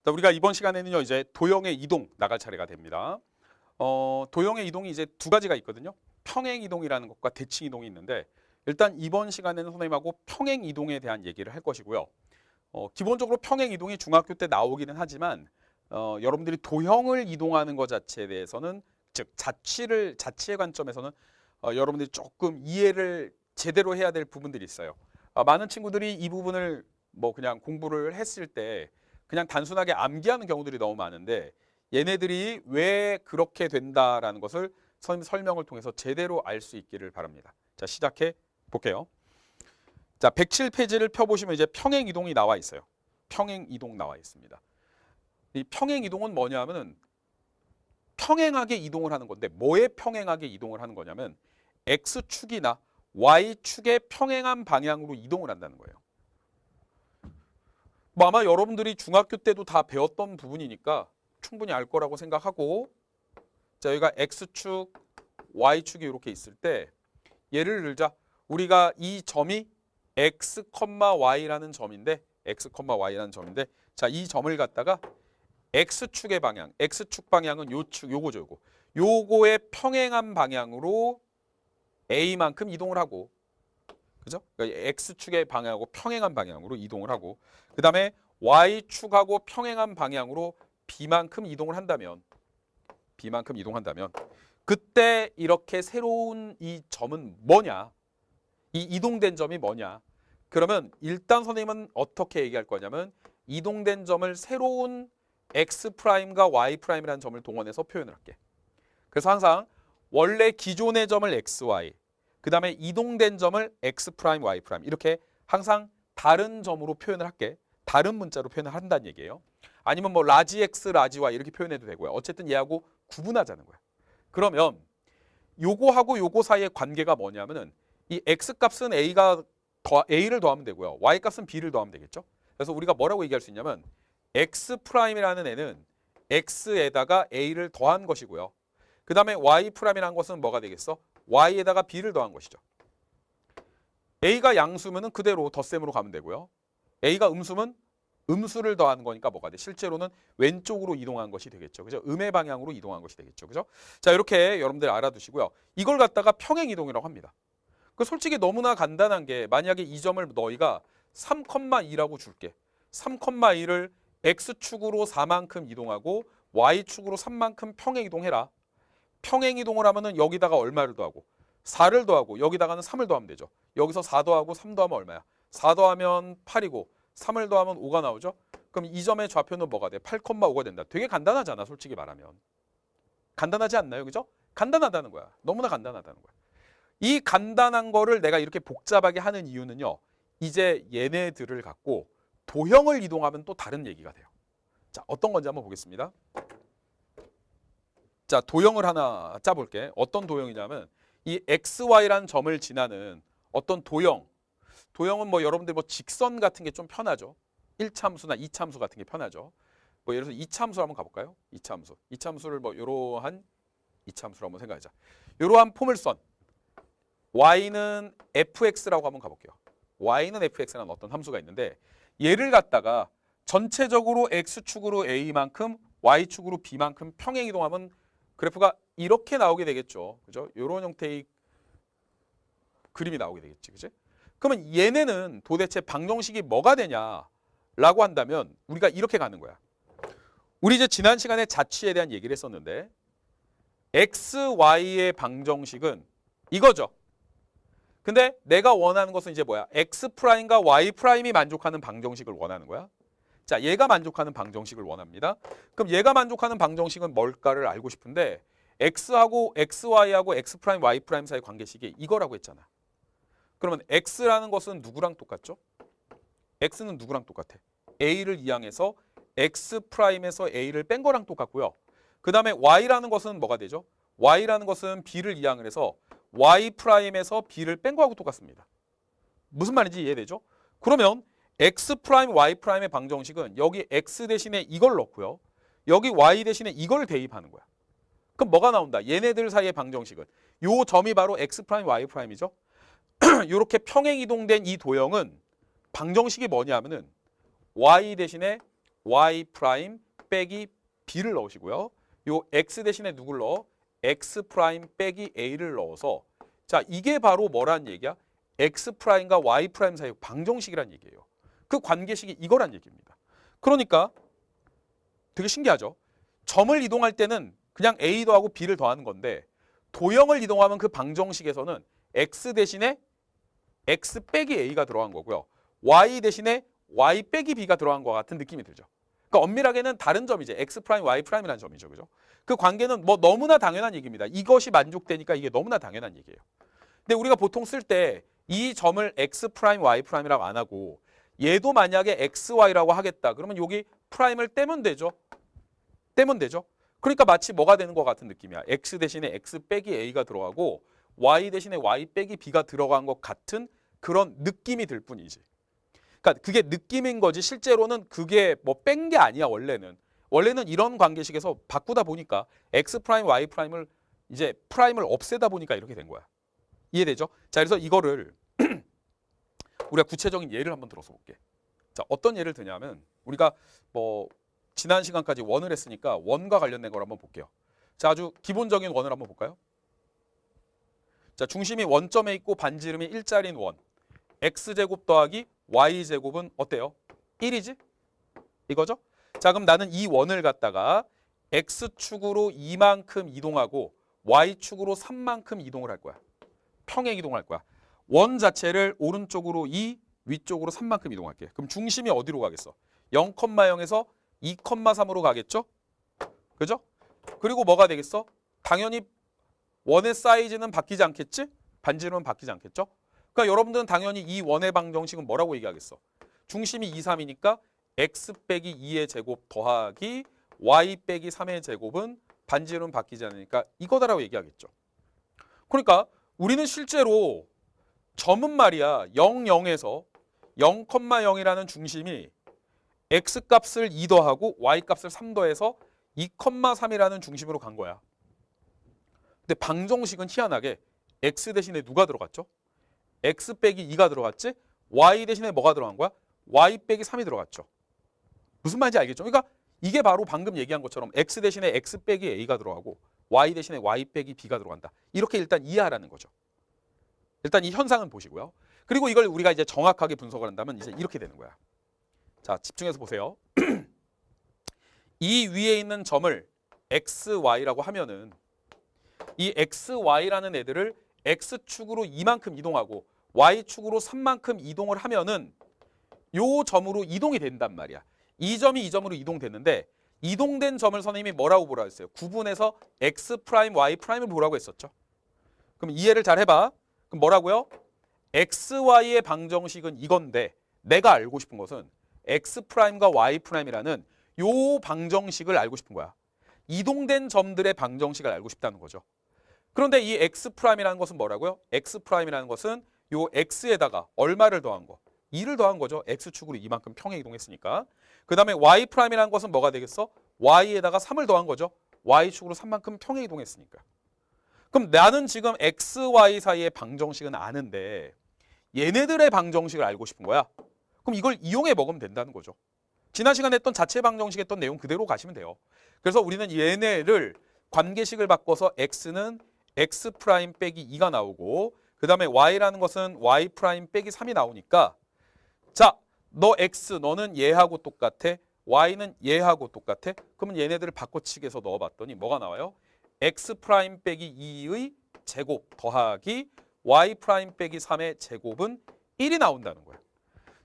자, 우리가 이번 시간에는요, 이제 도형의 이동 나갈 차례가 됩니다. 도형의 이동이 이제 두 가지가 있거든요. 평행 이동이라는 것과 대칭 이동이 있는데, 일단 이번 시간에는 선생님하고 평행 이동에 대한 얘기를 할 것이고요. 기본적으로 평행 이동이 중학교 때 나오기는 하지만, 여러분들이 도형을 이동하는 것 자체에 대해서는, 즉 자취의 관점에서는 여러분들이 조금 이해를 제대로 해야 될 부분들이 있어요. 많은 친구들이 이 부분을 뭐 그냥 공부를 했을 때 그냥 단순하게 암기하는 경우들이 너무 많은데, 얘네들이 왜 그렇게 된다라는 것을 선생님 설명을 통해서 제대로 알 수 있기를 바랍니다. 자, 시작해 볼게요. 자, 107페이지를 펴보시면 이제 평행 이동이 나와 있어요. 평행 이동 나와 있습니다. 이 평행 이동은 뭐냐 하면은 평행하게 이동을 하는 건데, 뭐에 평행하게 이동을 하는 거냐면 X축이나 Y축의 평행한 방향으로 이동을 한다는 거예요. 뭐 아마 여러분들이 중학교 때도 다 배웠던 부분이니까 충분히 알 거라고 생각하고, 자, 여기가 X축, Y축이 이렇게 있을 때 예를 들자, 우리가 이 점이 X, Y라는 점인데, 자, 이 점을 갖다가 X축의 방향, X축 방향은 요거죠, 요거. 요거의 평행한 방향으로 A만큼 이동을 하고, 그죠? 그러니까 X축의 방향하고 평행한 방향으로 이동을 하고, 그 다음에 Y축하고 평행한 방향으로 B만큼 이동을 한다면, 그때 이렇게 새로운 이 점은 뭐냐? 이 이동된 점이 뭐냐? 그러면 일단 선생님은 어떻게 얘기할 거냐면, 이동된 점을 새로운 X'과 Y'이라는 점을 동원해서 표현을 할게. 그래서 항상 원래 기존의 점을 XY, 그 다음에 이동된 점을 X', Y' 이렇게 항상 다른 점으로 표현을 할게. 다른 문자로 표현을 한다는 얘기예요. 아니면 뭐 라지 X, 라지 Y 이렇게 표현해도 되고요. 어쨌든 얘하고 구분하자는 거야. 그러면 요거하고 요거 사이의 관계가 뭐냐면은, 이 X 값은 A를 더하면 되고요. Y 값은 B를 더하면 되겠죠. 그래서 우리가 뭐라고 얘기할 수 있냐면, X'이라는 애는 X에다가 A를 더한 것이고요. 그 다음에 Y'이라는 것은 뭐가 되겠어? Y에다가 B를 더한 것이죠. A가 양수면은 그대로 덧셈으로 가면 되고요. A가 음수면 음수를 더하는 거니까 뭐가 돼? 실제로는 왼쪽으로 이동한 것이 되겠죠. 그죠? 음의 방향으로 이동한 것이 되겠죠. 그죠? 자, 이렇게 여러분들 알아두시고요. 이걸 갖다가 평행 이동이라고 합니다. 그 솔직히 너무나 간단한 게, 만약에 이 점을 너희가 3,2라고 줄게. 3,2를 X축으로 4만큼 이동하고 Y축으로 3만큼 평행 이동해라. 평행 이동을 하면은 여기다가 얼마를 더하고 4를 더하고 여기다가는 3을 더하면 되죠. 여기서 4 더하고 3 더하면 얼마야? 4 더하면 8이고 3을 더하면 5가 나오죠. 그럼 이 점의 좌표는 뭐가 돼? 8,5가 된다. 되게 간단하잖아, 솔직히 말하면. 간단하지 않나요? 그죠? 간단하다는 거야. 너무나 간단하다는 거야. 이 간단한 거를 내가 이렇게 복잡하게 하는 이유는요, 이제 얘네들을 갖고 도형을 이동하면 또 다른 얘기가 돼요. 자, 어떤 건지 한번 보겠습니다. 자, 도형을 하나 짜볼게. 어떤 도형이냐면, 이 XY라는 점을 지나는 어떤 도형은 뭐 여러분들 뭐 직선 같은 게 좀 편하죠. 1차함수나 2차함수 같은 게 편하죠. 뭐 예를 들어서 2차함수 한번 가볼까요? 2차함수를 뭐 이러한 2차함수로 한번 생각하자. 이러한 포물선 Y는 fx라고 한번 가볼게요. Y는 fx라는 어떤 함수가 있는데, 얘를 갖다가 전체적으로 x축으로 a만큼 y축으로 b만큼 평행 이동하면 그래프가 이렇게 나오게 되겠죠. 그죠? 이런 형태의 그림이 나오게 되겠지. 그죠? 그러면 얘네는 도대체 방정식이 뭐가 되냐라고 한다면 우리가 이렇게 가는 거야. 우리 이제 지난 시간에 자취에 대한 얘기를 했었는데, x, y의 방정식은 이거죠. 근데 내가 원하는 것은 이제 뭐야? X'과 Y'이 만족하는 방정식을 원하는 거야. 자, 얘가 만족하는 방정식을 원합니다. 그럼 얘가 만족하는 방정식은 뭘까를 알고 싶은데, X하고 XY하고 X', Y' 사이 관계식이 이거라고 했잖아. 그러면 X라는 것은 누구랑 똑같죠? X는 누구랑 똑같아? A를 이항해서 X'에서 A를 뺀 거랑 똑같고요. 그 다음에 Y라는 것은 뭐가 되죠? Y라는 것은 B를 이항을 해서 Y'에서 B를 뺀 거하고 똑같습니다. 무슨 말인지 이해되죠? 그러면 X', Y'의 방정식은 여기 X 대신에 이걸 넣고요. 여기 Y 대신에 이걸 대입하는 거야. 그럼 뭐가 나온다? 얘네들 사이의 방정식은 요 점이 바로 X', Y'이죠. 이렇게 평행 이동된 이 도형은 방정식이 뭐냐면은 Y 대신에 y 프라임 빼기 b를 넣으시고요. 요 x 대신에 누굴 넣어? x 프라임 빼기 a를 넣어서 자, 이게 바로 뭐란 얘기야? x 프라임과 y 프라임 사이 방정식이란 얘기예요. 그 관계식이 이거란 얘기입니다. 그러니까 되게 신기하죠? 점을 이동할 때는 그냥 a 더하고 b를 더하는 건데 도형을 이동하면 그 방정식에서는 x 대신에 x 빼기 a가 들어간 거고요. y 대신에 y 빼기 b가 들어간 것 같은 느낌이 들죠. 그러니까 엄밀하게는 다른 점이죠. x 프라임, y 프라임이라는 점이죠. 그죠? 그 관계는 뭐 너무나 당연한 얘기입니다. 이것이 만족되니까 이게 너무나 당연한 얘기예요. 근데 우리가 보통 쓸 때 이 점을 x 프라임, y 프라임이라고 안 하고 얘도 만약에 x, y라고 하겠다. 그러면 여기 프라임을 떼면 되죠. 떼면 되죠. 그러니까 마치 뭐가 되는 것 같은 느낌이야. x 대신에 x 빼기 a가 들어가고 y 대신에 y 빼기 b가 들어간 것 같은 그런 느낌이 들 뿐이지. 그러니까 그게 느낌인 거지 실제로는 그게 뭐 뺀 게 아니야 원래는. 원래는 이런 관계식에서 바꾸다 보니까 x 프라임, y 프라임을 이제 프라임을 없애다 보니까 이렇게 된 거야. 이해되죠? 자, 그래서 이거를 우리가 구체적인 예를 한번 들어서 볼게. 자, 어떤 예를 드냐면 우리가 뭐 지난 시간까지 원을 했으니까 원과 관련된 걸 한번 볼게요. 자, 아주 기본적인 원을 한번 볼까요? 자, 중심이 원점에 있고 반지름이 일자리인 원. x제곱 더하기 y제곱은 어때요? 1이지? 이거죠? 자, 그럼 나는 이 원을 갖다가 x축으로 2만큼 이동하고 y축으로 3만큼 이동을 할 거야. 평행 이동할 거야. 원 자체를 오른쪽으로 2, 위쪽으로 3만큼 이동할게. 그럼 중심이 어디로 가겠어? 0,0에서 2,3으로 가겠죠? 그죠? 그리고 뭐가 되겠어? 당연히 원의 사이즈는 바뀌지 않겠지? 반지름은 바뀌지 않겠죠? 그러니까 여러분들은 당연히 이 원의 방정식은 뭐라고 얘기하겠어? 중심이 2, 3이니까 x 빼기 2의 제곱 더하기 y 빼기 3의 제곱은 반지름은 바뀌지 않으니까 이거다라고 얘기하겠죠. 그러니까 우리는 실제로 점은 말이야 0, 0에서 0,0이라는 중심이 x 값을 2 더하고 y 값을 3 더해서 2,3이라는 중심으로 간 거야. 근데 방정식은 희한하게 x 대신에 누가 들어갔죠? x 빼기 2가 들어갔지? y 대신에 뭐가 들어간 거야? y 빼기 3이 들어갔죠. 무슨 말인지 알겠죠? 그러니까 이게 바로 방금 얘기한 것처럼 x 대신에 x 빼기 a가 들어가고 y 대신에 y 빼기 b가 들어간다. 이렇게 일단 이해하라는 거죠. 일단 이 현상은 보시고요. 그리고 이걸 우리가 이제 정확하게 분석을 한다면 이제 이렇게 되는 거야. 자, 집중해서 보세요. 이 위에 있는 점을 x, y라고 하면은 이 x, y라는 애들을 x축으로 2만큼 이동하고 y축으로 3만큼 이동을 하면은 요 점으로 이동이 된단 말이야. 이 점이 이 점으로 이동됐는데 이동된 점을 선생님이 뭐라고 보라고 했어요? 구분해서 x 프라임, y 프라임을 보라고 했었죠. 그럼 이해를 잘 해봐. 그럼 뭐라고요? x, y의 방정식은 이건데 내가 알고 싶은 것은 x 프라임과 y 프라임이라는 요 방정식을 알고 싶은 거야. 이동된 점들의 방정식을 알고 싶다는 거죠. 그런데 이 x 프라임이라는 것은 뭐라고요? x 프라임이라는 것은 요 x에다가 얼마를 더한 거? 2를 더한 거죠. x축으로 이만큼 평행 이동했으니까. 그 다음에 y 프라임이라는 것은 뭐가 되겠어? y에다가 3을 더한 거죠. y축으로 3만큼 평행 이동했으니까. 그럼 나는 지금 x, y 사이의 방정식은 아는데 얘네들의 방정식을 알고 싶은 거야. 그럼 이걸 이용해 먹으면 된다는 거죠. 지난 시간에 했던 자체 방정식 했던 내용 그대로 가시면 돼요. 그래서 우리는 얘네를 관계식을 바꿔서 x는 x 프라임 빼기 2가 나오고 그 다음에 y라는 것은 y 프라임 빼기 3이 나오니까 자, 너 x 너는 얘하고 똑같아. y는 얘하고 똑같아. 그러면 얘네들을 바꿔치기해서 넣어봤더니 뭐가 나와요? x 프라임 빼기 2의 제곱 더하기 y 프라임 빼기 3의 제곱은 1이 나온다는 거야.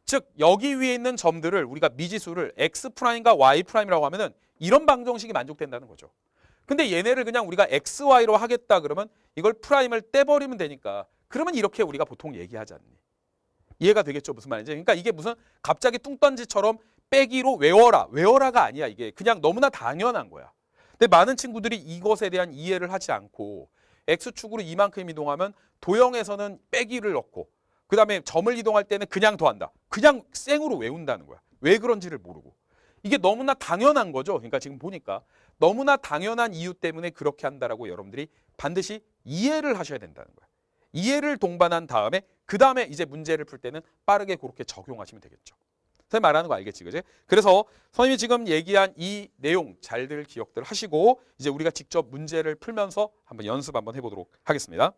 즉 여기 위에 있는 점들을 우리가 미지수를 x 프라임과 y 프라임이라고 하면은 이런 방정식이 만족된다는 거죠. 근데 얘네를 그냥 우리가 x, y로 하겠다 그러면 이걸 프라임을 떼버리면 되니까 그러면 이렇게 우리가 보통 얘기하지 않니? 이해가 되겠죠? 무슨 말인지. 그러니까 이게 무슨 갑자기 뚱딴지처럼 빼기로 외워라. 외워라가 아니야. 이게 그냥 너무나 당연한 거야. 근데 많은 친구들이 이것에 대한 이해를 하지 않고 x축으로 이만큼 이동하면 도형에서는 빼기를 넣고 그 다음에 점을 이동할 때는 그냥 더한다. 그냥 생으로 외운다는 거야. 왜 그런지를 모르고. 이게 너무나 당연한 거죠. 그러니까 지금 보니까 너무나 당연한 이유 때문에 그렇게 한다라고 여러분들이 반드시 이해를 하셔야 된다는 거야. 이해를 동반한 다음에 그 다음에 이제 문제를 풀 때는 빠르게 그렇게 적용하시면 되겠죠. 선생님 말하는 거 알겠지, 그지? 그래서 선생님이 지금 얘기한 이 내용 잘들 기억들 하시고 이제 우리가 직접 문제를 풀면서 한번 연습 한번 해보도록 하겠습니다.